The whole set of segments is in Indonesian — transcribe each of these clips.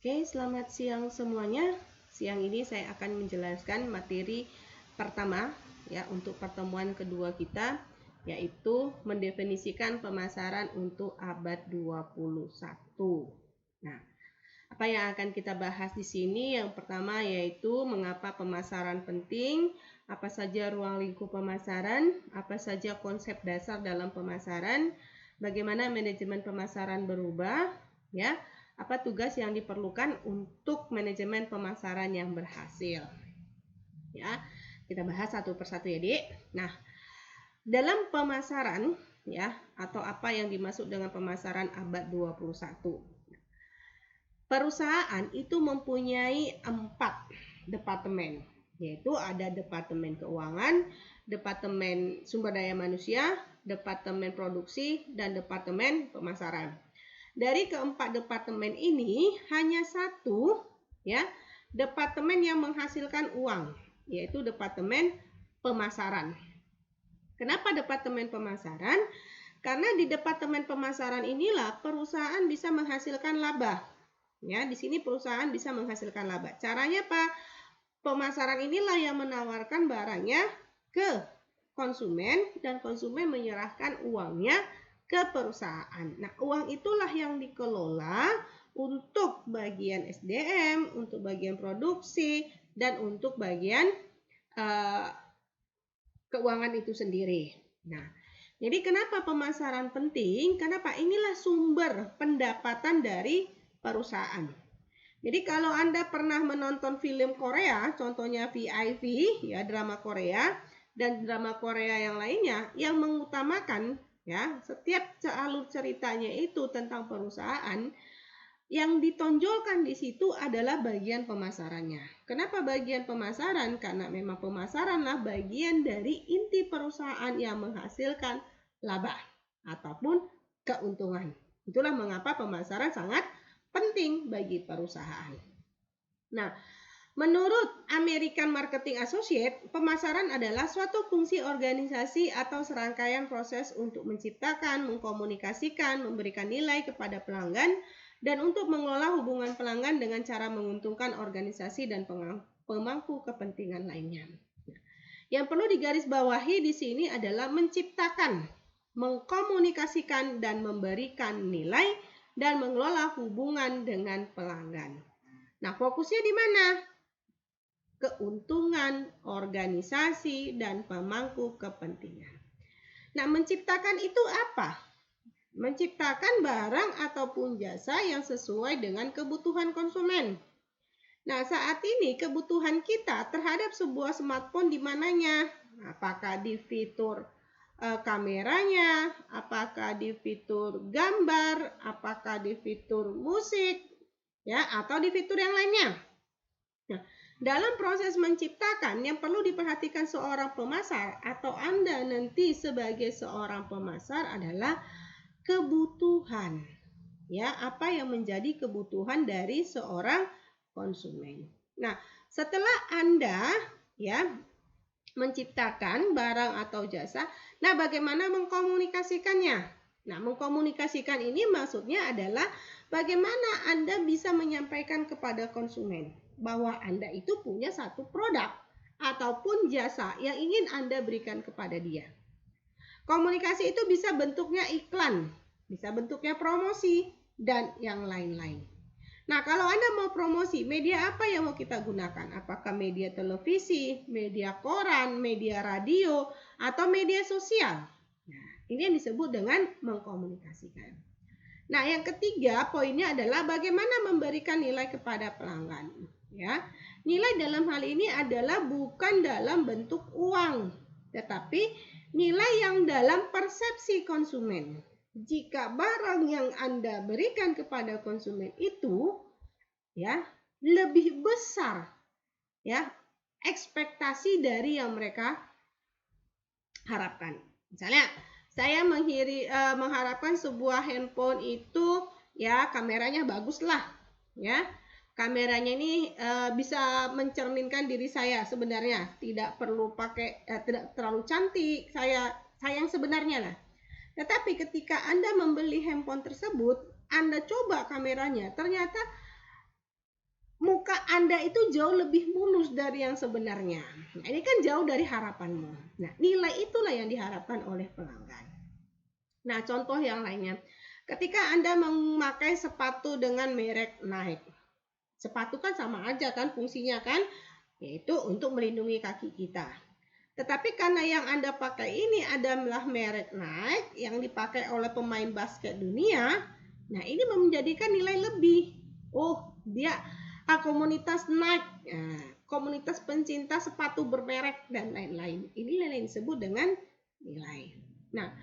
Oke, selamat siang semuanya. Siang ini saya akan menjelaskan materi pertama ya untuk pertemuan kedua kita, yaitu mendefinisikan pemasaran untuk abad 21. Nah, apa yang akan kita bahas di sini? Yang pertama yaitu mengapa pemasaran penting, apa saja ruang lingkup pemasaran, apa saja konsep dasar dalam pemasaran, bagaimana manajemen pemasaran berubah, ya. Apa tugas yang diperlukan untuk manajemen pemasaran yang berhasil. Ya, kita bahas satu persatu ya, Dik. Nah, dalam pemasaran ya atau apa yang dimaksud dengan pemasaran abad 21. Perusahaan itu mempunyai 4 departemen, yaitu ada departemen keuangan, departemen sumber daya manusia, departemen produksi, dan departemen pemasaran. Dari keempat departemen ini hanya satu ya departemen yang menghasilkan uang, yaitu departemen pemasaran. Kenapa departemen pemasaran? Karena di departemen pemasaran inilah perusahaan bisa menghasilkan laba. Ya, di sini perusahaan bisa menghasilkan laba. Caranya apa? Pemasaran inilah yang menawarkan barangnya ke konsumen dan konsumen menyerahkan uangnya ke perusahaan. Nah, uang itulah yang dikelola untuk bagian SDM, untuk bagian produksi, dan untuk bagian keuangan itu sendiri. Nah, jadi kenapa pemasaran penting? Kenapa? Inilah sumber pendapatan dari perusahaan. Jadi kalau Anda pernah menonton film Korea, contohnya VIP, ya drama Korea, dan drama Korea yang lainnya, yang mengutamakan ya setiap alur ceritanya itu tentang perusahaan, yang ditonjolkan di situ adalah bagian pemasarannya. Kenapa bagian pemasaran? Karena memang pemasaranlah bagian dari inti perusahaan yang menghasilkan laba ataupun keuntungan. Itulah mengapa pemasaran sangat penting bagi perusahaan. Nah, menurut American Marketing Associate, pemasaran adalah suatu fungsi organisasi atau serangkaian proses untuk menciptakan, mengkomunikasikan, memberikan nilai kepada pelanggan, dan untuk mengelola hubungan pelanggan dengan cara menguntungkan organisasi dan pemangku kepentingan lainnya. Yang perlu digarisbawahi di sini adalah menciptakan, mengkomunikasikan, dan memberikan nilai dan mengelola hubungan dengan pelanggan. Nah, fokusnya di mana? Keuntungan organisasi dan pemangku kepentingan. Nah, menciptakan itu apa? Menciptakan barang ataupun jasa yang sesuai dengan kebutuhan konsumen. Nah, saat ini kebutuhan kita terhadap sebuah smartphone di mananya? Apakah di fitur kameranya, apakah di fitur gambar, apakah di fitur musik, ya, atau di fitur yang lainnya. Nah, dalam proses menciptakan yang perlu diperhatikan seorang pemasar atau Anda nanti sebagai seorang pemasar adalah kebutuhan. Ya, apa yang menjadi kebutuhan dari seorang konsumen. Nah, setelah Anda ya menciptakan barang atau jasa, nah bagaimana mengkomunikasikannya? Nah, mengkomunikasikan ini maksudnya adalah bagaimana Anda bisa menyampaikan kepada konsumen bahwa Anda itu punya satu produk ataupun jasa yang ingin Anda berikan kepada dia. Komunikasi itu bisa bentuknya iklan, bisa bentuknya promosi, dan yang lain-lain. Nah, kalau Anda mau promosi, media apa yang mau kita gunakan? Apakah media televisi, media koran, media radio, atau media sosial? Nah, ini yang disebut dengan mengkomunikasikan. Nah, yang ketiga poinnya adalah bagaimana memberikan nilai kepada pelanggan. Ya, nilai dalam hal ini adalah bukan dalam bentuk uang, tetapi nilai yang dalam persepsi konsumen. Jika barang yang Anda berikan kepada konsumen itu ya lebih besar ya ekspektasi dari yang mereka harapkan. Misalnya saya mengharapkan sebuah handphone itu ya kameranya bagus lah ya. Kameranya ini bisa mencerminkan diri saya sebenarnya, tidak perlu pakai tidak terlalu cantik, saya yang sebenarnya lah. Tetapi ketika Anda membeli handphone tersebut, Anda coba kameranya, ternyata muka Anda itu jauh lebih mulus dari yang sebenarnya. Nah, ini kan jauh dari harapanmu. Nah, nilai itulah yang diharapkan oleh pelanggan. Nah, contoh yang lainnya. Ketika Anda memakai sepatu dengan merek Nike. Sepatu kan sama aja kan fungsinya kan, yaitu untuk melindungi kaki kita. Tetapi karena yang Anda pakai ini adalah merek Nike yang dipakai oleh pemain basket dunia, nah ini menjadikan nilai lebih. Oh, dia komunitas Nike, komunitas pencinta sepatu bermerek dan lain-lain. Ini yang disebut dengan nilai. Nah,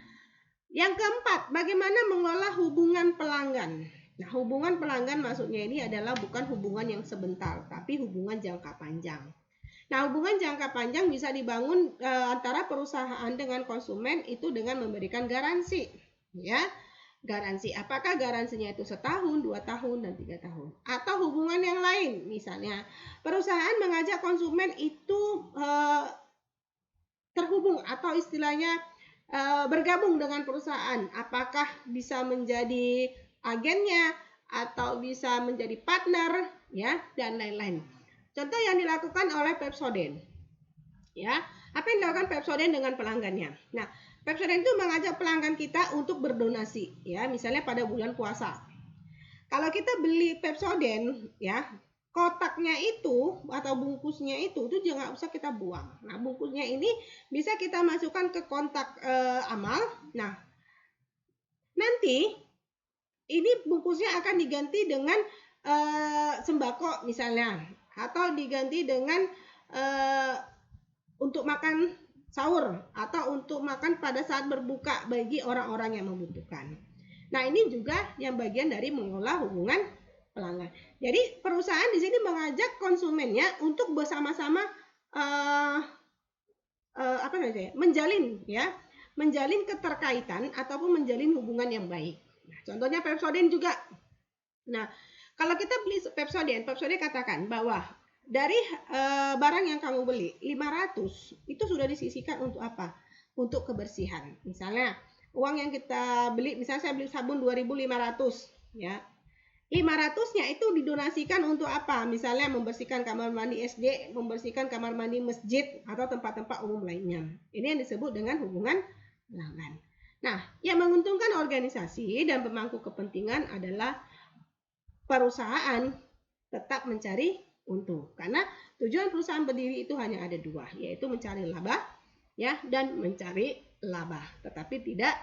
yang keempat, bagaimana mengolah hubungan pelanggan. Nah, hubungan pelanggan maksudnya ini adalah bukan hubungan yang sebentar, tapi hubungan jangka panjang. Nah, hubungan jangka panjang bisa dibangun antara perusahaan dengan konsumen itu dengan memberikan garansi, ya. Garansi, apakah garansinya itu setahun, 2 tahun, dan 3 tahun. Atau hubungan yang lain, misalnya perusahaan mengajak konsumen itu terhubung atau istilahnya bergabung dengan perusahaan. Apakah bisa menjadi agennya atau bisa menjadi partner, ya, dan lain-lain. Contoh yang dilakukan oleh Pepsodent, ya. Apa yang dilakukan Pepsodent dengan pelanggannya? Nah, Pepsodent itu mengajak pelanggan kita untuk berdonasi, ya, misalnya pada bulan puasa. Kalau kita beli Pepsodent, ya, kotaknya itu atau bungkusnya itu jangan usah kita buang. Nah, bungkusnya ini bisa kita masukkan ke kontak amal. Nah, nanti ini bungkusnya akan diganti dengan sembako misalnya, atau diganti dengan untuk makan sahur atau untuk makan pada saat berbuka bagi orang-orang yang membutuhkan. Nah, ini juga yang bagian dari mengolah hubungan pelanggan. Jadi perusahaan di sini mengajak konsumennya untuk bersama-sama menjalin keterkaitan ataupun menjalin hubungan yang baik. Nah, contohnya Pepsodent juga. Nah, kalau kita beli Pepsodent katakan bahwa dari barang yang kamu beli 500 itu sudah disisihkan untuk apa? Untuk kebersihan. Misalnya uang yang kita beli, misalnya saya beli sabun 2.500, ya. 500-nya itu didonasikan untuk apa? Misalnya membersihkan kamar mandi SD, membersihkan kamar mandi masjid atau tempat-tempat umum lainnya. Ini yang disebut dengan hubungan pelanggan. Nah, yang menguntungkan organisasi dan pemangku kepentingan adalah perusahaan tetap mencari untung. Karena tujuan perusahaan berdiri itu hanya ada 2, yaitu mencari laba, ya, dan mencari laba, tetapi tidak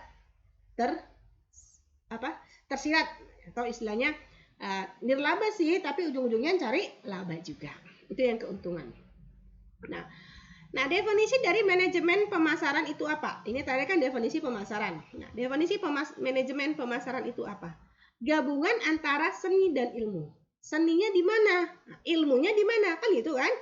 tersirat atau istilahnya nirlaba sih, tapi ujung-ujungnya cari laba juga. Itu yang keuntungan. Nah, definisi dari manajemen pemasaran itu apa? Ini tadi kan definisi pemasaran. Nah, definisi manajemen pemasaran itu apa? Gabungan antara seni dan ilmu. Seninya di mana? Nah, ilmunya di mana? Kan gitu kan?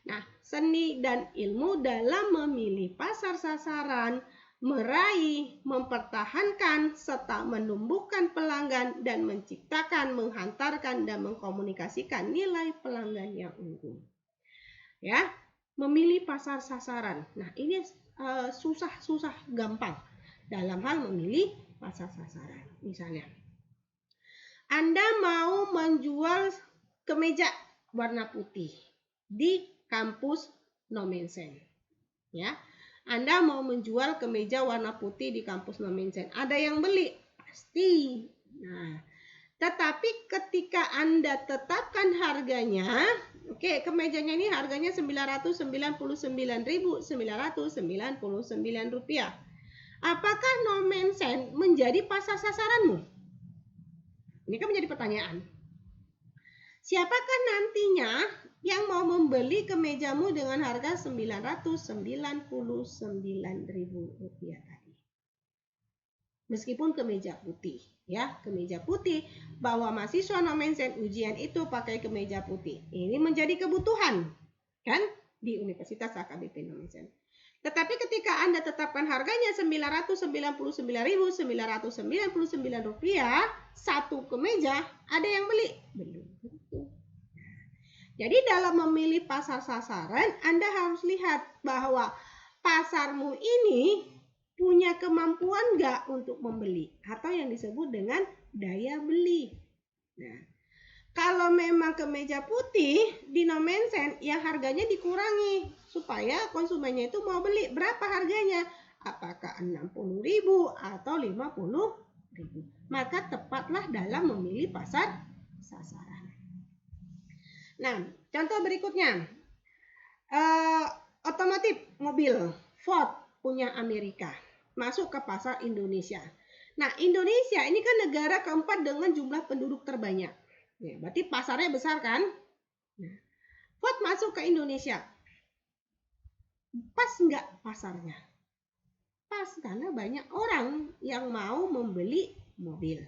Nah, seni dan ilmu dalam memilih pasar sasaran, meraih, mempertahankan, serta menumbuhkan pelanggan dan menciptakan, menghantarkan, dan mengkomunikasikan nilai pelanggan yang unggul. Ya, memilih pasar sasaran. Nah, ini susah gampang dalam hal memilih pasar sasaran. Misalnya, Anda mau menjual kemeja warna putih di kampus Nomensen, ya. Anda mau menjual kemeja warna putih di kampus Nomensen. Ada yang beli? Pasti. Nah, tetapi ketika Anda tetapkan harganya, oke, kemejanya ini harganya Rp999.999. Apakah Nomensen menjadi pasar sasaranmu? Ini kan menjadi pertanyaan. Siapakah nantinya yang mau membeli kemejamu dengan harga Rp999.000 tadi? Meskipun kemeja putih, ya, kemeja putih, bahwa mahasiswa Nomensen ujian itu pakai kemeja putih. Ini menjadi kebutuhan, kan, di Universitas AKBP Nomensen. Tetapi ketika Anda tetapkan harganya Rp999.999 satu kemeja, ada yang beli? Belum tentu. Jadi dalam memilih pasar sasaran, Anda harus lihat bahwa pasarmu ini punya kemampuan nggak untuk membeli, atau yang disebut dengan daya beli. Nah, Kalau memang kemeja putih di No Man's Land, ya harganya dikurangi supaya konsumennya itu mau beli. Berapa harganya? Apakah 60.000 atau 50.000? Maka tepatlah dalam memilih pasar sasaran. Nah, contoh berikutnya, otomotif mobil Ford punya Amerika masuk ke pasar Indonesia. Nah, Indonesia ini kan negara keempat dengan jumlah penduduk terbanyak. Ya, berarti pasarnya besar kan? Nah, Ford masuk ke Indonesia. Pas nggak pasarnya? Pas, karena banyak orang yang mau membeli mobil.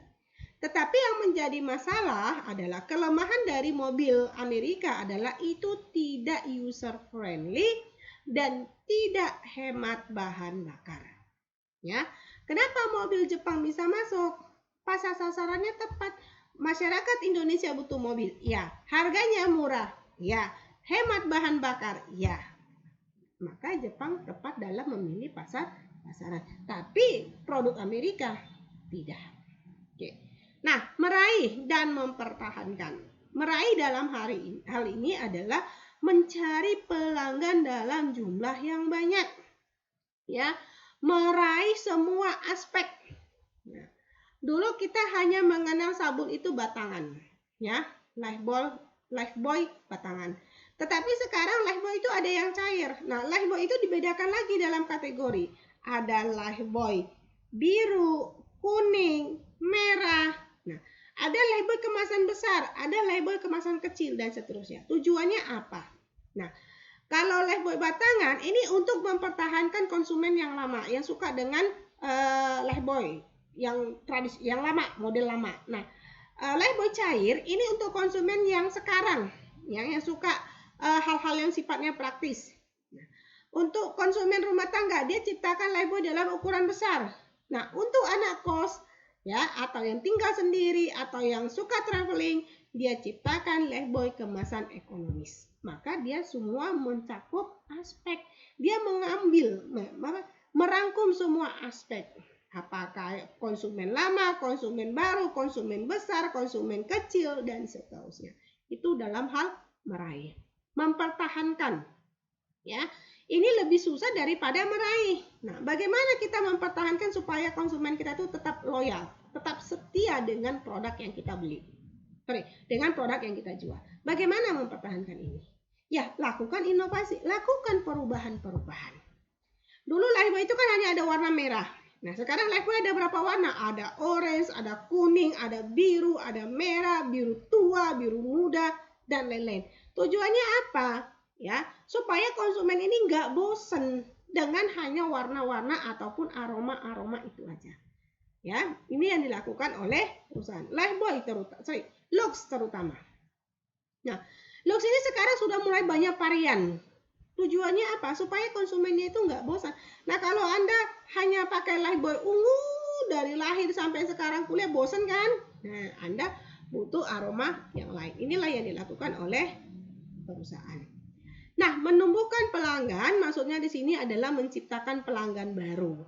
Tetapi yang menjadi masalah adalah kelemahan dari mobil Amerika adalah itu tidak user friendly dan tidak hemat bahan bakar. Ya, kenapa mobil Jepang bisa masuk? Pasar sasarannya tepat. Masyarakat Indonesia butuh mobil, ya. Harganya murah, ya. Hemat bahan bakar, ya. Maka Jepang tepat dalam memilih pasaran. Tapi produk Amerika tidak. Oke. Nah, meraih dan mempertahankan. Meraih dalam hal ini adalah mencari pelanggan dalam jumlah yang banyak. Ya, meraih semua aspek. Nah, dulu kita hanya mengenal sabun itu batangan, ya, Lifebuoy batangan. Tetapi sekarang Lifebuoy itu ada yang cair. Nah, Lifebuoy itu dibedakan lagi dalam kategori. Ada Lifebuoy biru, kuning, merah. Nah, ada Lifebuoy kemasan besar, ada Lifebuoy kemasan kecil, dan seterusnya. Tujuannya apa? Nah, kalau Lifebuoy batangan ini untuk mempertahankan konsumen yang lama, yang suka dengan Lifebuoy yang lama, model lama. Nah, Lifebuoy cair ini untuk konsumen yang sekarang, yang suka hal-hal yang sifatnya praktis. Nah, untuk konsumen rumah tangga, dia ciptakan Lifebuoy dalam ukuran besar. Nah, untuk anak kos, ya, atau yang tinggal sendiri, atau yang suka traveling, dia ciptakan Lifebuoy kemasan ekonomis. Maka dia semua mencakup aspek. Dia mengambil, merangkum semua aspek. Apakah konsumen lama, konsumen baru, konsumen besar, konsumen kecil, dan seterusnya. Itu dalam hal meraih. Mempertahankan. Ya, ini lebih susah daripada meraih. Nah, bagaimana kita mempertahankan supaya konsumen kita itu tetap loyal, tetap setia dengan produk yang kita beli. Dengan produk yang kita jual. Bagaimana mempertahankan ini? Ya, lakukan inovasi, lakukan perubahan-perubahan. Dulu Lifebuoy itu kan hanya ada warna merah. Nah, sekarang Lifebuoy ada berapa warna? Ada orange, ada kuning, ada biru, ada merah, biru tua, biru muda, dan lain-lain. Tujuannya apa? Ya, supaya konsumen ini nggak bosen dengan hanya warna-warna ataupun aroma-aroma itu aja. Ya, ini yang dilakukan oleh perusahaan Lifebuoy Lux terutama. Nah, Lux ini sekarang sudah mulai banyak varian. Tujuannya apa? Supaya konsumennya itu nggak bosan. Nah, kalau Anda hanya pakai Lifebuoy ungu dari lahir sampai sekarang kuliah, bosan kan? Nah, Anda butuh aroma yang lain. Inilah yang dilakukan oleh perusahaan. Nah, menumbuhkan pelanggan maksudnya di sini adalah menciptakan pelanggan baru.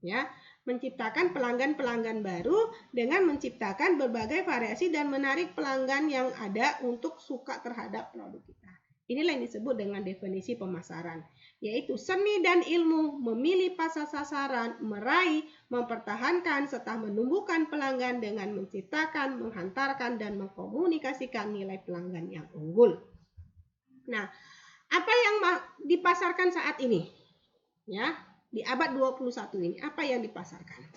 Ya, menciptakan pelanggan-pelanggan baru dengan menciptakan berbagai variasi dan menarik pelanggan yang ada untuk suka terhadap produk kita. Inilah yang disebut dengan definisi pemasaran, yaitu seni dan ilmu memilih pasar sasaran, meraih, mempertahankan, serta menumbuhkan pelanggan dengan menciptakan, menghantarkan, dan mengkomunikasikan nilai pelanggan yang unggul. Nah, apa yang dipasarkan saat ini? Ya, di abad 21 ini, apa yang dipasarkan?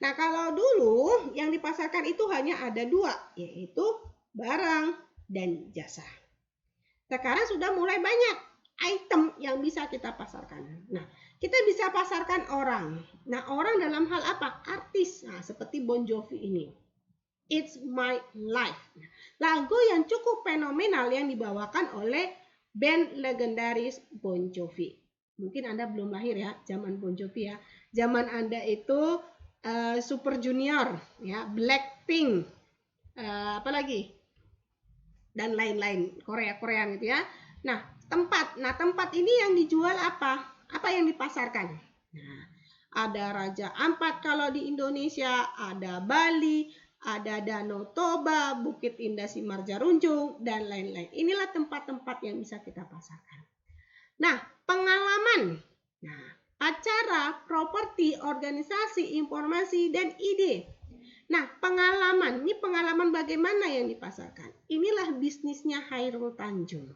Nah, kalau dulu yang dipasarkan itu hanya ada dua, yaitu barang dan jasa. Sekarang sudah mulai banyak item yang bisa kita pasarkan. Nah, kita bisa pasarkan orang. Nah, orang dalam hal apa? Artis. Nah, seperti Bon Jovi ini. It's My Life. Lagu yang cukup fenomenal yang dibawakan oleh band legendaris Bon Jovi. Mungkin Anda belum lahir ya, zaman Bon Jovi ya. Zaman Anda itu Super Junior, ya, Blackpink, apa lagi? Dan lain-lain, Korea gitu ya. Nah, tempat ini yang dijual apa? Apa yang dipasarkan? Nah, ada Raja Ampat kalau di Indonesia, ada Bali, ada Danau Toba, Bukit Indah Simar Jarunjung, dan lain-lain. Inilah tempat-tempat yang bisa kita pasarkan. Nah, pengalaman. Nah, acara, properti, organisasi, informasi, dan ide. Nah, pengalaman. Ini pengalaman bagaimana yang dipasarkan. Inilah bisnisnya Chairul Tanjung.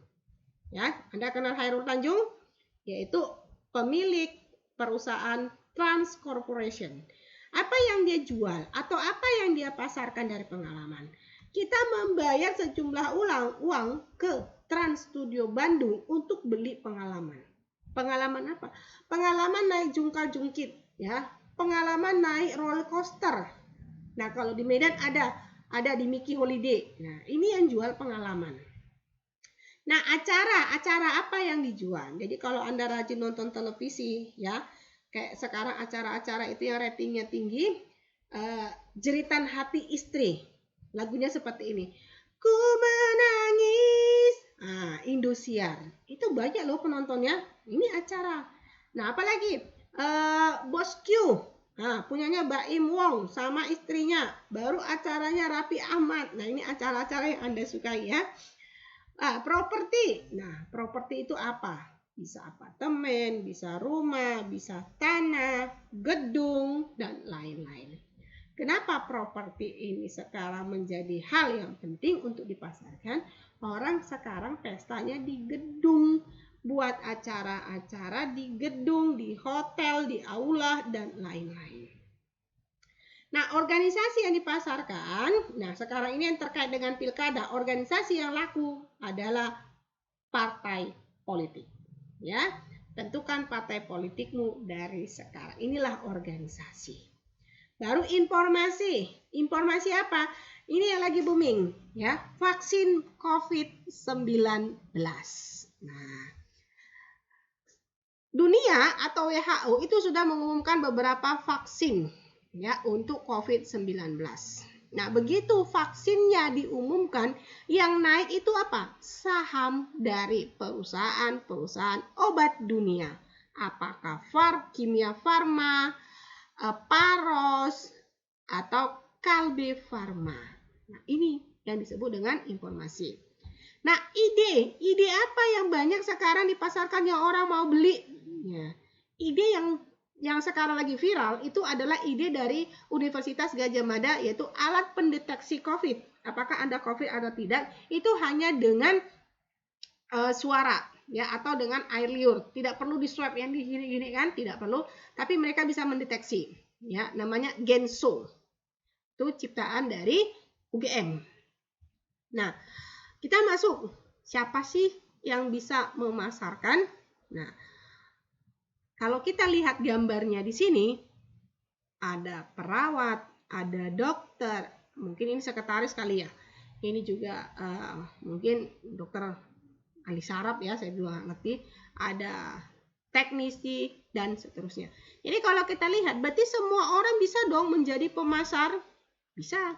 Ya, Anda kenal Chairul Tanjung? Yaitu pemilik perusahaan Trans Corporation. Apa yang dia jual atau apa yang dia pasarkan dari pengalaman? Kita membayar sejumlah uang ke Trans Studio Bandung untuk beli pengalaman. Pengalaman apa? Pengalaman naik jungkal-jungkit, ya. Pengalaman naik roller coaster. Nah, kalau di Medan ada di Mickey Holiday. Nah, ini yang jual pengalaman. Nah, acara apa yang dijual? Jadi kalau Anda rajin nonton televisi, ya, kayak sekarang acara-acara itu yang ratingnya tinggi, Jeritan Hati Istri. Lagunya seperti ini. Ku menangis. Indosiar. Itu banyak loh penontonnya. Ini acara. Nah, apalagi Bos Q. Punyanya Baim Wong sama istrinya. Baru acaranya Raffi Ahmad. Nah, ini acara-acara yang Anda sukai ya. Properti. Nah, properti itu apa? Bisa apartemen, bisa rumah, bisa tanah, gedung, dan lain-lain. Kenapa properti ini sekarang menjadi hal yang penting untuk dipasarkan? Orang sekarang pestanya di gedung, buat acara-acara di gedung, di hotel, di aula, dan lain-lain. Nah, organisasi yang dipasarkan, nah sekarang ini yang terkait dengan pilkada, organisasi yang laku adalah partai politik. Ya, tentukan partai politikmu dari sekarang. Inilah organisasi. Baru informasi. Informasi apa? Ini yang lagi booming, ya, vaksin COVID-19. Nah, dunia atau WHO itu sudah mengumumkan beberapa vaksin, ya, untuk COVID-19. Nah, begitu vaksinnya diumumkan, yang naik itu apa? Saham dari perusahaan-perusahaan obat dunia. Apakah Kimia Farma, Paros, atau Kalbe Farma. Nah, ini yang disebut dengan informasi. Nah, ide apa yang banyak sekarang dipasarkan yang orang mau beli? Ya, ide yang sekarang lagi viral itu adalah ide dari Universitas Gadjah Mada, yaitu alat pendeteksi COVID. Apakah Anda COVID atau tidak? Itu hanya dengan suara, ya, atau dengan air liur. Tidak perlu di swab yang di gini kan, tidak perlu. Tapi mereka bisa mendeteksi. Ya, namanya Genso. Itu ciptaan dari UGM. Nah, kita masuk. Siapa sih yang bisa memasarkan? Nah, kalau kita lihat gambarnya di sini, ada perawat, ada dokter, mungkin ini sekretaris kali ya. Ini juga mungkin dokter ahli saraf ya, saya juga nggak ngerti. Ada teknisi dan seterusnya. Jadi kalau kita lihat, berarti semua orang bisa dong menjadi pemasar? Bisa.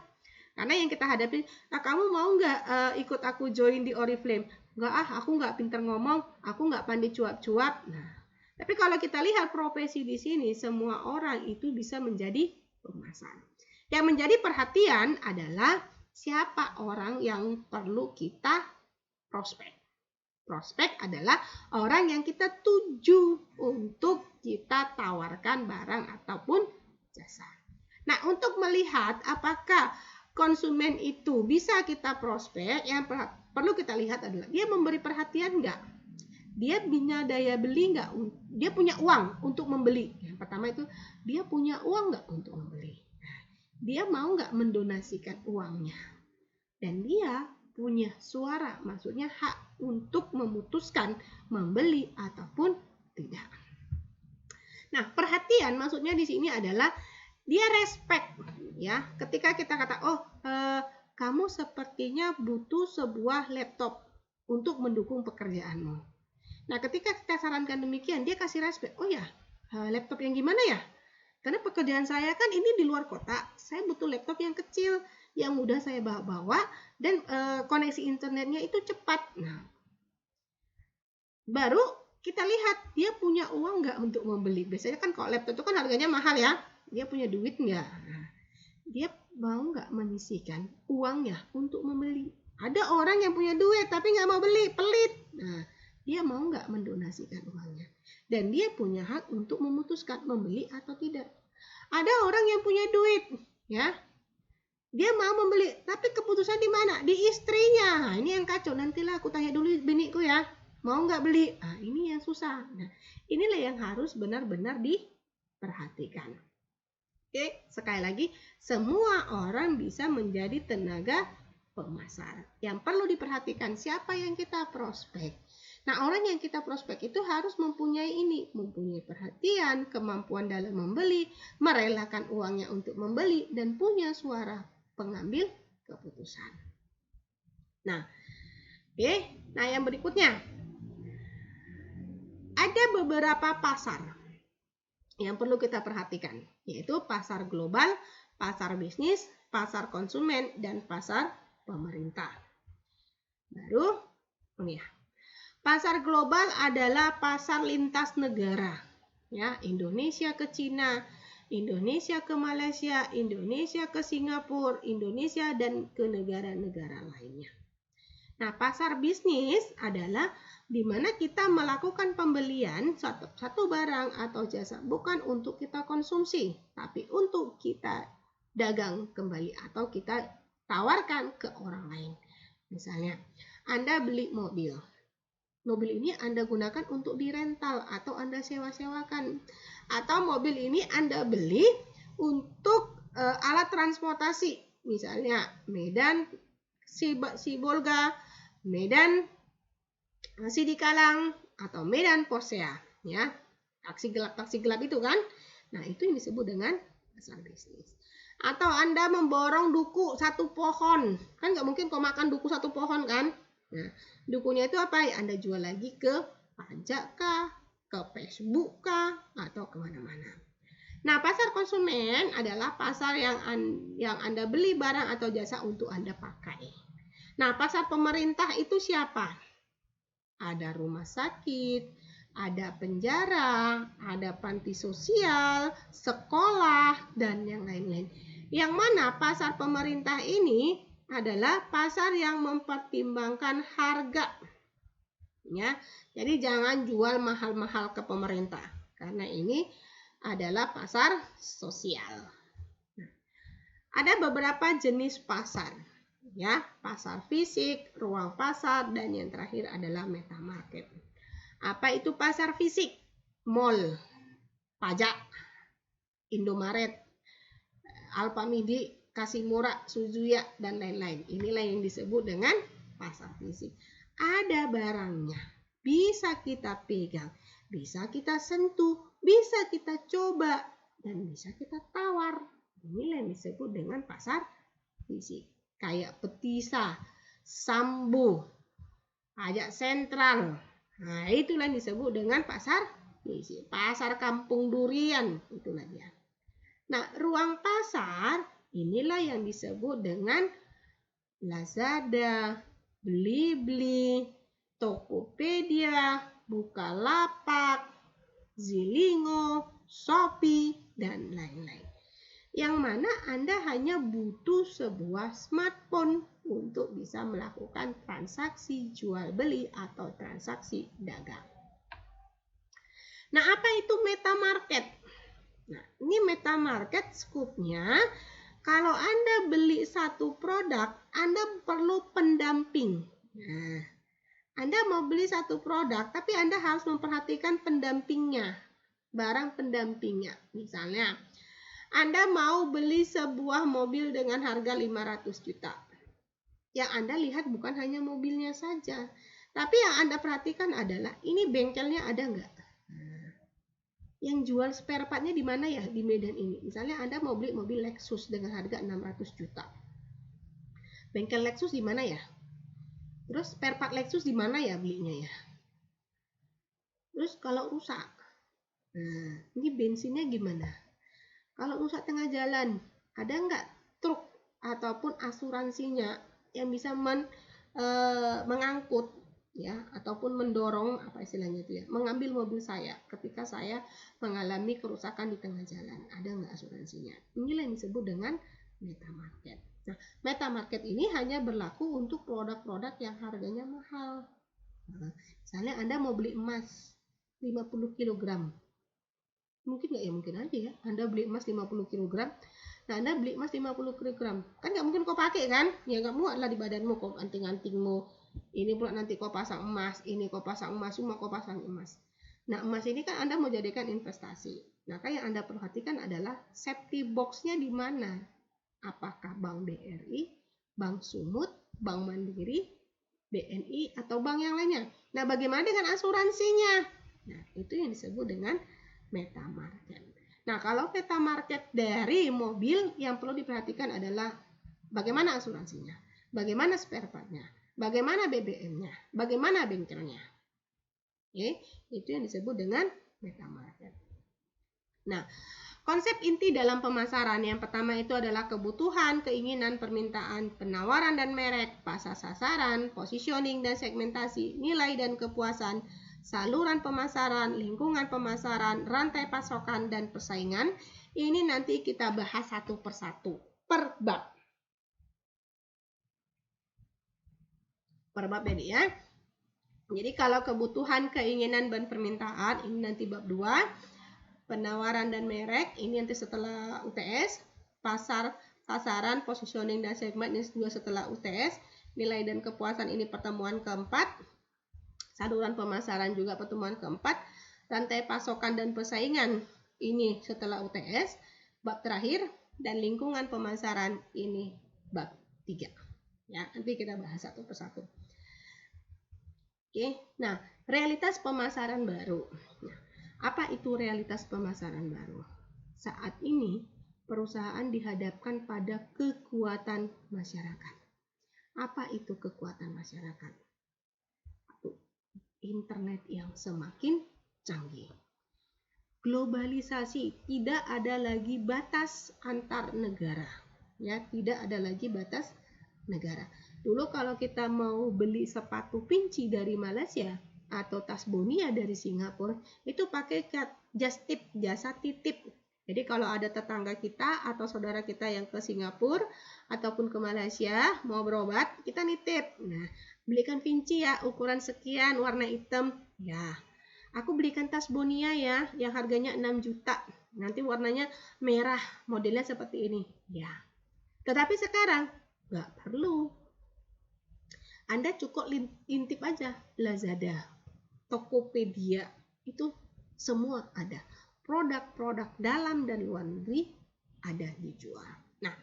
Karena yang kita hadapi, kamu mau nggak ikut aku join di Oriflame? Nggak, aku nggak pinter ngomong, aku nggak pandai cuap-cuap. Nah, tapi kalau kita lihat profesi di sini, semua orang itu bisa menjadi pemasar. Yang menjadi perhatian adalah siapa orang yang perlu kita prospek. Prospek adalah orang yang kita tuju untuk kita tawarkan barang ataupun jasa. Nah, untuk melihat apakah konsumen itu bisa kita prospek, yang perlu kita lihat adalah dia memberi perhatian enggak? Dia punya daya beli enggak? Dia punya uang untuk membeli. Yang pertama itu, dia punya uang enggak untuk membeli? Dia mau enggak mendonasikan uangnya? Dan dia punya suara, maksudnya hak untuk memutuskan membeli ataupun tidak. Nah, perhatian maksudnya di sini adalah dia respect, ya. Ketika kita kata, kamu sepertinya butuh sebuah laptop untuk mendukung pekerjaanmu. Nah, ketika kita sarankan demikian, dia kasih respect. Oh ya, laptop yang gimana ya? Karena pekerjaan saya kan ini di luar kota, saya butuh laptop yang kecil, yang mudah saya bawa, dan koneksi internetnya itu cepat. Nah, baru kita lihat dia punya uang nggak untuk membeli. Biasanya kan kalau laptop itu kan harganya mahal ya, dia punya duit nggak? Nah, dia mau nggak menyisihkan uangnya untuk membeli. Ada orang yang punya duit tapi nggak mau beli, pelit. Nah, dia mau nggak mendonasikan uangnya. Dan dia punya hak untuk memutuskan membeli atau tidak. Ada orang yang punya duit, ya, dia mau membeli, tapi keputusan di mana? Di istrinya. Nah, ini yang kacau. Nantilah aku tanya dulu biniku ya, mau nggak beli? Nah, ini yang susah. Nah, inilah yang harus benar-benar diperhatikan. Oke, sekali lagi, semua orang bisa menjadi tenaga pemasar. Yang perlu diperhatikan siapa yang kita prospek. Nah, orang yang kita prospek itu harus mempunyai perhatian, kemampuan dalam membeli, merelakan uangnya untuk membeli, dan punya suara pengambil keputusan. Nah, yang berikutnya. Ada beberapa pasar yang perlu kita perhatikan, yaitu pasar global, pasar bisnis, pasar konsumen, dan pasar pemerintah. Baru, pasar global adalah pasar lintas negara, ya, Indonesia ke Cina, Indonesia ke Malaysia, Indonesia ke Singapura, Indonesia dan ke negara-negara lainnya. Nah, pasar bisnis adalah di mana kita melakukan pembelian satu barang atau jasa bukan untuk kita konsumsi, tapi untuk kita dagang kembali atau kita tawarkan ke orang lain. Misalnya, Anda beli mobil. Mobil ini Anda gunakan untuk dirental atau Anda sewa-sewakan. Atau mobil ini Anda beli untuk alat transportasi. Misalnya, Medan Sibolga, Medan Sidikalang, atau Medan Porsea, ya, taksi gelap itu kan. Nah, itu yang disebut dengan pasar bisnis. Atau Anda memborong duku satu pohon, kan nggak mungkin kau makan duku satu pohon kan. Nah, dukunya itu apa? Anda jual lagi ke pajak kah, ke Facebook kah, atau kemana-mana. Nah, pasar konsumen adalah pasar yang Anda beli barang atau jasa untuk Anda pakai. Nah, pasar pemerintah itu siapa? Ada rumah sakit, ada penjara, ada panti sosial, sekolah, dan yang lain-lain. Yang mana pasar pemerintah ini adalah pasar yang mempertimbangkan harga. Ya, jadi jangan jual mahal-mahal ke pemerintah, karena ini adalah pasar sosial. Nah, ada beberapa jenis pasar. Ya, pasar fisik, ruang pasar, dan yang terakhir adalah metamarket. Apa itu pasar fisik? Mall, pajak, Indomaret, Alfamidi, Kasimura, Suzuya, dan lain-lain. Inilah yang disebut dengan pasar fisik. Ada barangnya, bisa kita pegang, bisa kita sentuh, bisa kita coba, dan bisa kita tawar. Inilah yang disebut dengan pasar fisik. Kayak Petisa, Sambu, Pajak Sentral. Nah, itulah yang disebut dengan pasar fisik. Pasar Kampung Durian, itulah dia. Nah, ruang pasar inilah yang disebut dengan Lazada, Blibli, Tokopedia, Bukalapak, Zilingo, Shopee, dan lain-lain. Yang mana Anda hanya butuh sebuah smartphone untuk bisa melakukan transaksi jual beli atau transaksi dagang. Nah, apa itu metamarket? Nah, ini metamarket skupnya, kalau Anda beli satu produk, Anda perlu pendamping. Nah, Anda mau beli satu produk, tapi Anda harus memperhatikan pendampingnya, barang pendampingnya. Misalnya, Anda mau beli sebuah mobil dengan harga 500 juta. Yang Anda lihat bukan hanya mobilnya saja, tapi yang Anda perhatikan adalah ini bengkelnya ada nggak? Yang jual spare partnya di mana ya di Medan ini? Misalnya Anda mau beli mobil Lexus dengan harga 600 juta. Bengkel Lexus di mana ya? Terus spare part Lexus di mana ya belinya ya? Terus kalau rusak, nah ini bensinnya gimana? Kalau rusak tengah jalan, ada nggak truk ataupun asuransinya yang bisa mengangkut ya ataupun mendorong apa istilahnya itu ya, mengambil mobil saya ketika saya mengalami kerusakan di tengah jalan? Ada nggak asuransinya? Inilah yang disebut dengan Metamarket. Nah, Metamarket ini hanya berlaku untuk produk-produk yang harganya mahal. Nah, misalnya Anda mau beli emas 50 kg. Mungkin nggak ya? Mungkin aja ya. Anda beli emas 50 kg. Nah, Anda beli emas 50 kg. Kan nggak mungkin kau pakai kan? Ya nggak muat lah di badanmu, kau anting-antingmu. Ini pula nanti kau pasang emas, ini kau pasang emas, semua kau pasang emas. Nah, emas ini kan Anda mau jadikan investasi. Nah, yang Anda perhatikan adalah safety box-nya di mana? Apakah Bank BRI, Bank Sumut, Bank Mandiri, BNI, atau bank yang lainnya? Nah, bagaimana dengan asuransinya? Nah, itu yang disebut dengan Metamarket. Nah, kalau Metamarket dari mobil, yang perlu diperhatikan adalah bagaimana asuransinya, bagaimana spare part-nya, bagaimana BBM-nya, bagaimana bengkelnya. Oke, itu yang disebut dengan Metamarket. Nah, konsep inti dalam pemasaran yang pertama itu adalah kebutuhan, keinginan, permintaan, penawaran dan merek, pasar sasaran, positioning dan segmentasi, nilai dan kepuasan, saluran pemasaran, lingkungan pemasaran, rantai pasokan, dan persaingan. Ini nanti kita bahas satu persatu per bab. Per bab ini ya. Jadi kalau kebutuhan, keinginan, dan permintaan, ini nanti bab 2. Penawaran dan merek, ini nanti setelah UTS. Pasar, sasaran, positioning, dan segmen, ini juga setelah UTS. Nilai dan kepuasan, ini pertemuan keempat. Saluran pemasaran juga pertemuan keempat. Rantai pasokan dan persaingan, ini setelah UTS. Bab terakhir, dan lingkungan pemasaran, ini bab 3. Ya, nanti kita bahas satu persatu. Oke, nah realitas pemasaran baru. Nah, apa itu realitas pemasaran baru? Saat ini perusahaan dihadapkan pada kekuatan masyarakat. Apa itu kekuatan masyarakat? Internet yang semakin canggih. Globalisasi, tidak ada lagi batas antar negara. Ya, tidak ada lagi batas negara. Dulu kalau kita mau beli sepatu Pinci dari Malaysia atau tas Bonia dari Singapura, itu pakai just tip, jasa titip. Jadi kalau ada tetangga kita atau saudara kita yang ke Singapura ataupun ke Malaysia mau berobat, kita nitip. Nah, belikan Pinci ya, ukuran sekian, warna hitam. Ya, aku belikan tas Bonia ya, yang harganya 6 juta. Nanti warnanya merah, modelnya seperti ini. Ya. Tetapi sekarang nggak perlu. Anda cukup intip aja Lazada, Tokopedia, itu semua ada. Produk-produk dalam dan luar negeri ada dijual. Nah,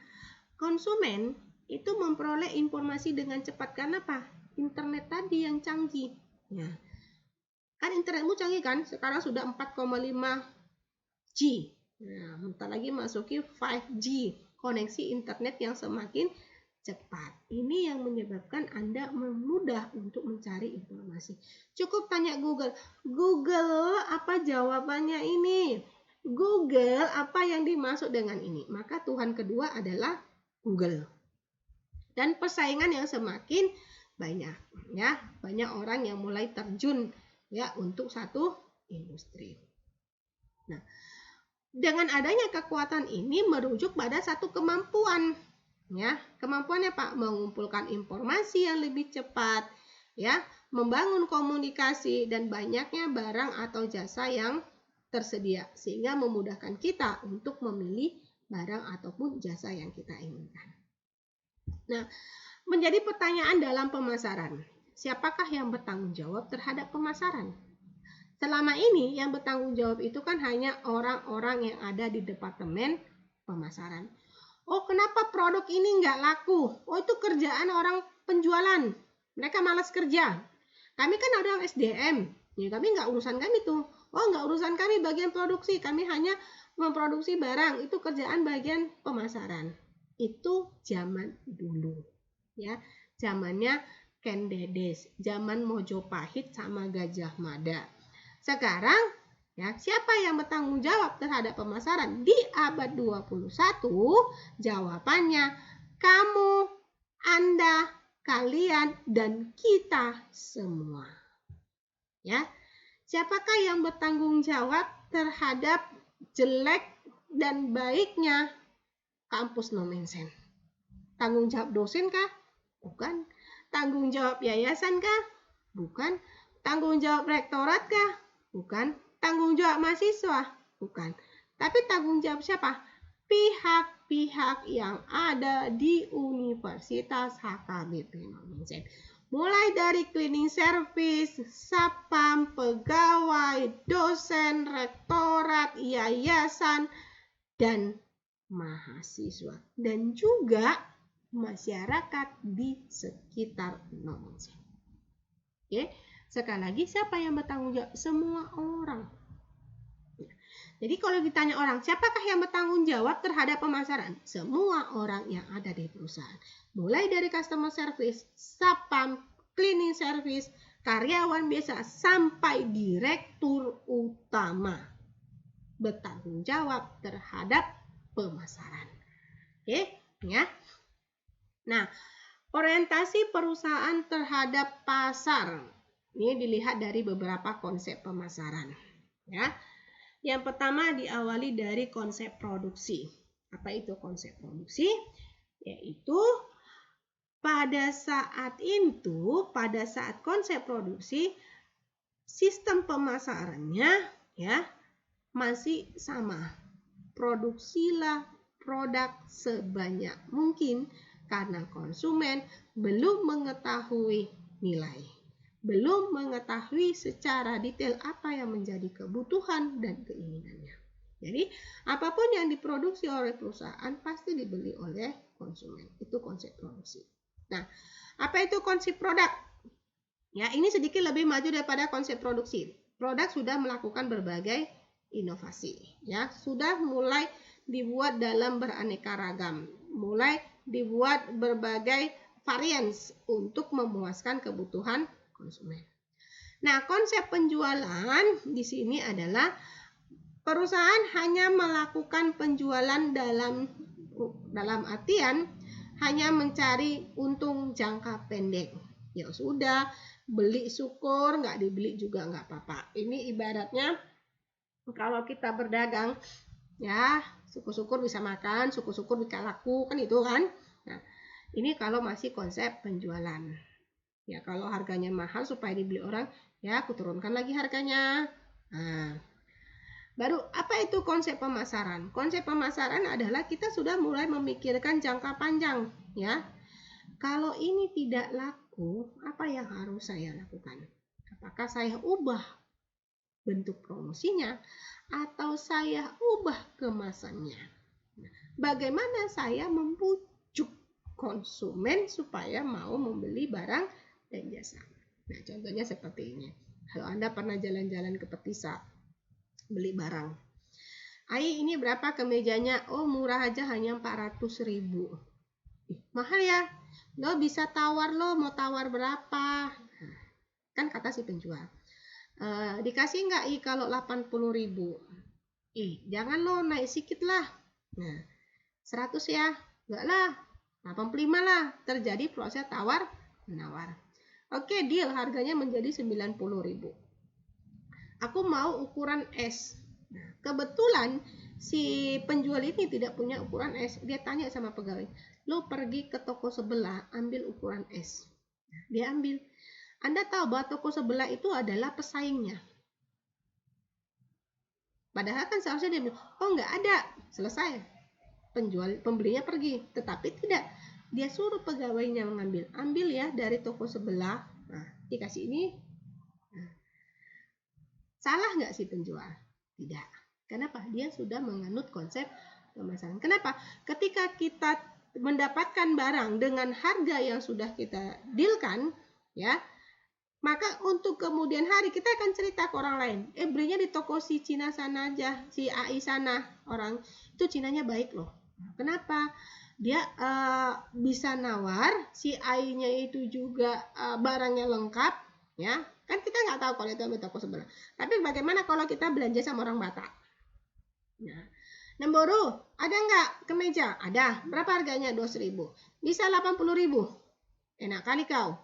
konsumen itu memperoleh informasi dengan cepat karena apa? Internet tadi yang canggih. Ya. Kan internetmu canggih kan? Sekarang sudah 4,5 G. Nah, bentar lagi masuki 5G, koneksi internet yang semakin cepat. Ini yang menyebabkan Anda mudah untuk mencari informasi. Cukup tanya Google. Google, apa jawabannya ini? Google, apa yang dimaksud dengan ini? Maka Tuhan kedua adalah Google. Dan persaingan yang semakin banyak, ya. Banyak orang yang mulai terjun ya untuk satu industri. Nah, dengan adanya kekuatan ini merujuk pada satu kemampuan. Ya, kemampuannya Pak, mengumpulkan informasi yang lebih cepat, ya, membangun komunikasi dan banyaknya barang atau jasa yang tersedia sehingga memudahkan kita untuk memilih barang ataupun jasa yang kita inginkan. Nah, menjadi pertanyaan dalam pemasaran, siapakah yang bertanggung jawab terhadap pemasaran? Selama ini yang bertanggung jawab itu kan hanya orang-orang yang ada di departemen pemasaran. Oh, kenapa produk ini nggak laku? Oh, itu kerjaan orang penjualan. Mereka malas kerja. Kami kan orang SDM. Ya, kami nggak urusan kami tuh. Oh, nggak urusan kami bagian produksi. Kami hanya memproduksi barang. Itu kerjaan bagian pemasaran. Itu zaman dulu. Ya, zamannya Ken Dedes. Zaman Mojopahit sama Gajah Mada. Sekarang, ya, siapa yang bertanggung jawab terhadap pemasaran di abad 21? Jawabannya kamu, Anda, kalian, dan kita semua. Ya, siapakah yang bertanggung jawab terhadap jelek dan baiknya kampus no mention. Tanggung jawab dosen kah? Bukan. Tanggung jawab yayasan kah? Bukan. Tanggung jawab rektorat kah? Bukan. Tanggung jawab mahasiswa? Bukan. Tapi tanggung jawab siapa? Pihak-pihak yang ada di Universitas HKBP Nomensen. Mulai dari cleaning service, satpam, pegawai, dosen, rektorat, yayasan, dan mahasiswa. Dan juga masyarakat di sekitar Nomensen. Oke, sekali lagi siapa yang bertanggung jawab? Semua orang. Jadi kalau ditanya orang, siapakah yang bertanggung jawab terhadap pemasaran? Semua orang yang ada di perusahaan. Mulai dari customer service, satpam, cleaning service, karyawan biasa, sampai direktur utama bertanggung jawab terhadap pemasaran. Oke, ya. Nah, orientasi perusahaan terhadap pasar ini dilihat dari beberapa konsep pemasaran. Ya, yang pertama diawali dari konsep produksi. Apa itu konsep produksi? Yaitu pada saat konsep produksi, sistem pemasarannya ya masih sama. Produksilah produk sebanyak mungkin karena konsumen belum mengetahui nilai, belum mengetahui secara detail apa yang menjadi kebutuhan dan keinginannya. Jadi, apapun yang diproduksi oleh perusahaan pasti dibeli oleh konsumen. Itu konsep produksi. Nah, apa itu konsep produk? Ya, ini sedikit lebih maju daripada konsep produksi. Produk sudah melakukan berbagai inovasi, ya, sudah mulai dibuat dalam beraneka ragam, mulai dibuat berbagai varians untuk memuaskan kebutuhan konsumen. Nah, konsep penjualan di sini adalah perusahaan hanya melakukan penjualan dalam artian hanya mencari untung jangka pendek. Ya sudah, beli syukur, nggak dibeli juga nggak apa-apa. Ini ibaratnya kalau kita berdagang, ya syukur-syukur bisa makan, syukur-syukur bisa laku, kan itu kan. Nah, ini kalau masih konsep penjualan. Ya kalau harganya mahal supaya dibeli orang, ya aku turunkan lagi harganya. Nah, baru apa itu konsep pemasaran? Konsep pemasaran adalah kita sudah mulai memikirkan jangka panjang, ya. Kalau ini tidak laku, apa yang harus saya lakukan? Apakah saya ubah bentuk promosinya atau saya ubah kemasannya? Bagaimana saya membujuk konsumen supaya mau membeli barang dan jasa? Nah, contohnya seperti ini. Kalau Anda pernah jalan-jalan ke Petisa, beli barang. Ai, ini berapa kemejanya? Oh, murah aja, hanya 400.000. Mahal ya? Lo bisa tawar, lo mau tawar berapa? Kan kata si penjual. Dikasih nggak kalau 80.000? Jangan lo naik sedikit lah. Nah, 100 ya? Enggak lah, 85 lah. Terjadi proses tawar-menawar. Oke, deal, harganya menjadi 90.000. Aku mau ukuran S. Nah, kebetulan si penjual ini tidak punya ukuran S. Dia tanya sama pegawai, lo pergi ke toko sebelah, ambil ukuran S. Nah, dia ambil. Anda tahu bahwa toko sebelah itu adalah pesaingnya. Padahal kan seharusnya dia bilang, oh nggak ada, selesai. Pembelinya pergi, tetapi tidak. Dia suruh pegawainya mengambil. Ambil ya dari toko sebelah. Nah, dikasih ini. Nah, salah nggak si penjual? Tidak. Kenapa? Dia sudah menganut konsep pemasaran. Kenapa? Ketika kita mendapatkan barang dengan harga yang sudah kita dealkan, ya, maka untuk kemudian hari kita akan cerita ke orang lain. Belinya di toko si Cina sana aja, si AI sana. Orang itu Cinanya baik loh. Kenapa? Dia bisa nawar, si AI-nya itu juga barangnya lengkap, ya. Kan kita nggak tahu kalau itu ambil toko sebelah. Tapi bagaimana kalau kita belanja sama orang Batak? Nah, Nemboro, ada nggak kemeja? Ada. Berapa harganya? 2.000. Bisa 80.000. Enak kali kau.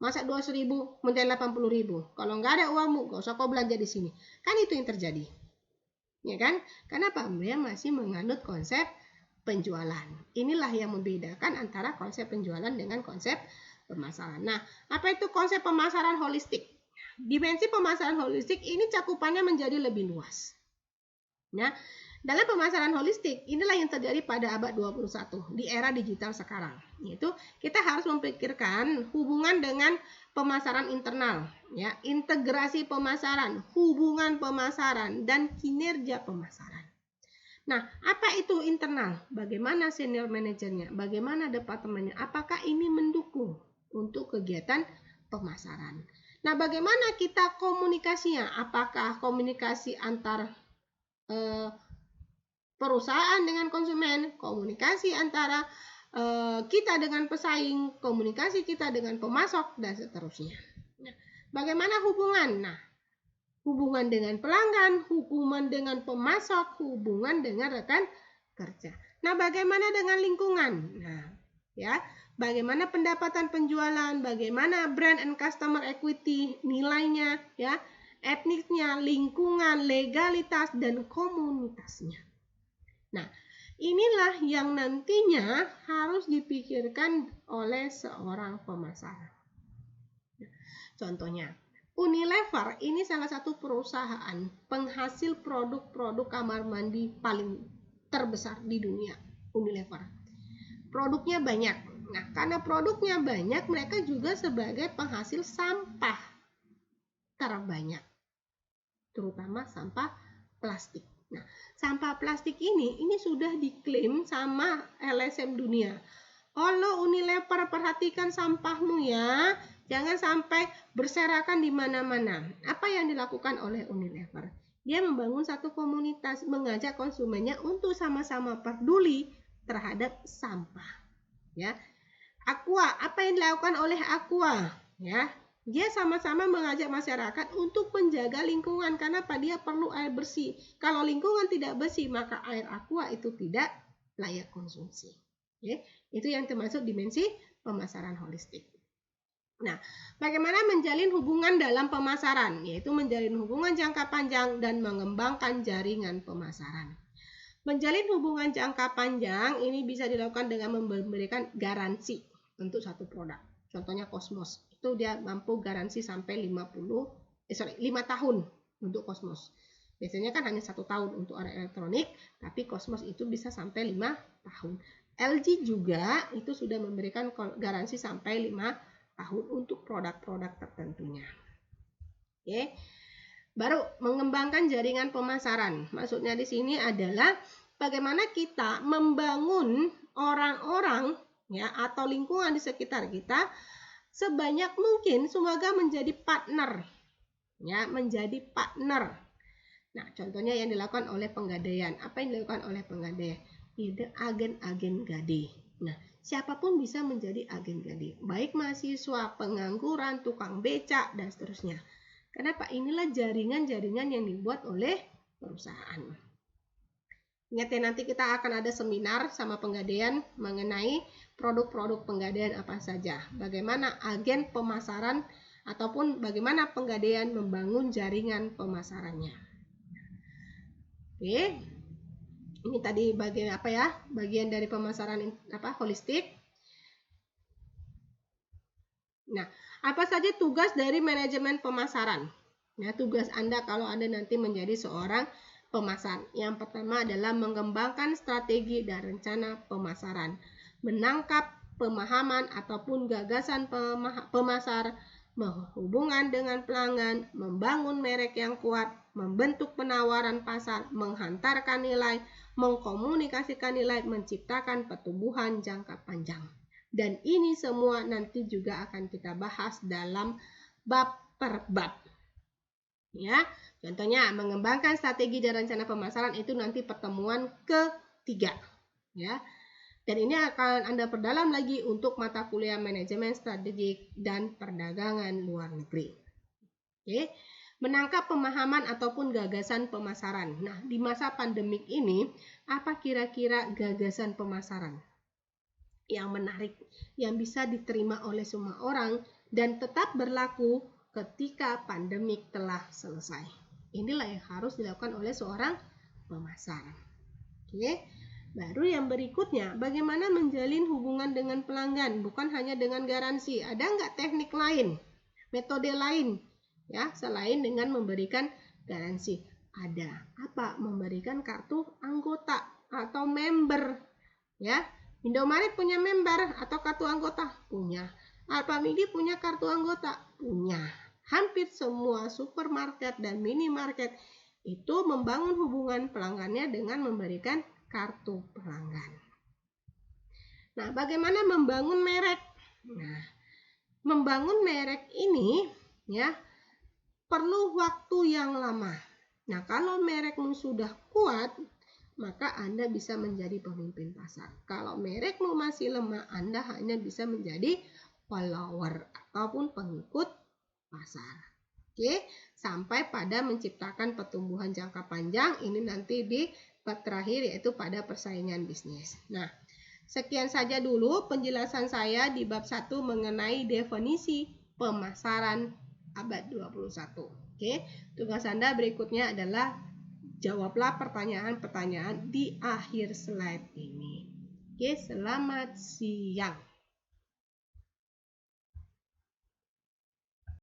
Masa 2.000 menjadi 80.000. Kalau nggak ada uangmu, nggak usah kau belanja di sini. Kan itu yang terjadi. Ya kan? Kenapa? Dia masih menganut konsep penjualan. Inilah yang membedakan antara konsep penjualan dengan konsep pemasaran. Nah, apa itu konsep pemasaran holistik? Dimensi pemasaran holistik ini cakupannya menjadi lebih luas. Nah, dalam pemasaran holistik, inilah yang terjadi pada abad 21 di era digital sekarang. Yaitu kita harus memikirkan hubungan dengan pemasaran internal, ya, integrasi pemasaran, hubungan pemasaran, dan kinerja pemasaran. Nah, apa itu internal? Bagaimana senior manajernya? Bagaimana departemennya? Apakah ini mendukung untuk kegiatan pemasaran? Nah, bagaimana kita komunikasinya? Apakah komunikasi antar perusahaan dengan konsumen, komunikasi antara kita dengan pesaing, komunikasi kita dengan pemasok, dan seterusnya. Nah, bagaimana hubungan? Nah, hubungan dengan pelanggan, hubungan dengan pemasok, hubungan dengan rekan kerja. Nah, bagaimana dengan lingkungan? Nah, ya, bagaimana pendapatan penjualan, bagaimana brand and customer equity, nilainya, ya, etniknya, lingkungan, legalitas, dan komunitasnya. Nah, inilah yang nantinya harus dipikirkan oleh seorang pemasaran. Contohnya, Unilever ini salah satu perusahaan penghasil produk-produk kamar mandi paling terbesar di dunia, Unilever. Produknya banyak. Nah, karena produknya banyak, mereka juga sebagai penghasil sampah terbanyak, terutama sampah plastik. Nah, sampah plastik ini sudah diklaim sama LSM dunia. Lo Unilever, perhatikan sampahmu ya. Jangan sampai berserakan di mana-mana. Apa yang dilakukan oleh Unilever? Dia membangun satu komunitas, mengajak konsumennya untuk sama-sama peduli terhadap sampah. Ya, Aqua, apa yang dilakukan oleh Aqua? Ya, dia sama-sama mengajak masyarakat untuk menjaga lingkungan karena dia perlu air bersih. Kalau lingkungan tidak bersih, maka air Aqua itu tidak layak konsumsi. Oke, itu yang termasuk dimensi pemasaran holistik. Nah, bagaimana menjalin hubungan dalam pemasaran? Yaitu menjalin hubungan jangka panjang dan mengembangkan jaringan pemasaran. Menjalin hubungan jangka panjang ini bisa dilakukan dengan memberikan garansi untuk satu produk. Contohnya Cosmos, itu dia mampu garansi sampai 5 tahun untuk Cosmos. Biasanya kan hanya 1 tahun untuk alat elektronik, tapi Cosmos itu bisa sampai 5 tahun. LG juga itu sudah memberikan garansi sampai 5 tahun untuk produk-produk tertentunya. Oke. Baru mengembangkan jaringan pemasaran. Maksudnya di sini adalah bagaimana kita membangun orang-orang ya atau lingkungan di sekitar kita sebanyak mungkin semoga menjadi partner. Ya, menjadi partner. Nah, contohnya yang dilakukan oleh Penggadaian. Apa yang dilakukan oleh Penggadaian? Itu agen-agen gade. Nah, siapapun bisa menjadi agen gade, baik mahasiswa, pengangguran, tukang becak, dan seterusnya. Kenapa? Inilah jaringan-jaringan yang dibuat oleh perusahaan. Ingat ya, nanti kita akan ada seminar sama Penggadaian mengenai produk-produk Penggadaian apa saja. Bagaimana agen pemasaran ataupun bagaimana Penggadaian membangun jaringan pemasarannya. Oke. Ini tadi bagian apa ya? Bagian dari pemasaran holistik. Nah, apa saja tugas dari manajemen pemasaran? Nah, tugas Anda kalau Anda nanti menjadi seorang pemasar. Yang pertama adalah mengembangkan strategi dan rencana pemasaran, menangkap pemahaman ataupun gagasan pemasar, menghubungan dengan pelanggan, membangun merek yang kuat, membentuk penawaran pasar, menghantarkan nilai, mengkomunikasikan nilai, menciptakan pertumbuhan jangka panjang. Dan ini semua nanti juga akan kita bahas dalam bab per bab. Ya, contohnya mengembangkan strategi dan rencana pemasaran itu nanti pertemuan ketiga. Ya. Dan ini akan Anda perdalam lagi untuk mata kuliah manajemen strategik dan perdagangan luar negeri. Oke. Menangkap pemahaman ataupun gagasan pemasaran. Nah, di masa pandemik ini, apa kira-kira gagasan pemasaran yang menarik, yang bisa diterima oleh semua orang dan tetap berlaku ketika pandemik telah selesai? Inilah yang harus dilakukan oleh seorang pemasar. Oke. Baru yang berikutnya, bagaimana menjalin hubungan dengan pelanggan, bukan hanya dengan garansi. Ada nggak teknik lain, metode lain, ya, selain dengan memberikan garansi? Ada. Apa? Memberikan kartu anggota atau member, ya. Indomaret punya member atau kartu anggota? Punya. Alfamidi punya kartu anggota? Punya. Hampir semua supermarket dan minimarket itu membangun hubungan pelanggannya dengan memberikan kartu pelanggan. Nah, bagaimana membangun merek? Nah, membangun merek ini ya perlu waktu yang lama. Nah, kalau merekmu sudah kuat, maka Anda bisa menjadi pemimpin pasar. Kalau merekmu masih lemah, Anda hanya bisa menjadi follower ataupun pengikut pasar. Oke, sampai pada menciptakan pertumbuhan jangka panjang, ini nanti di bab terakhir yaitu pada persaingan bisnis. Nah, sekian saja dulu penjelasan saya di bab 1 mengenai definisi pemasaran abad 21. Oke, tugas Anda berikutnya adalah jawablah pertanyaan-pertanyaan di akhir slide ini. Oke, selamat siang.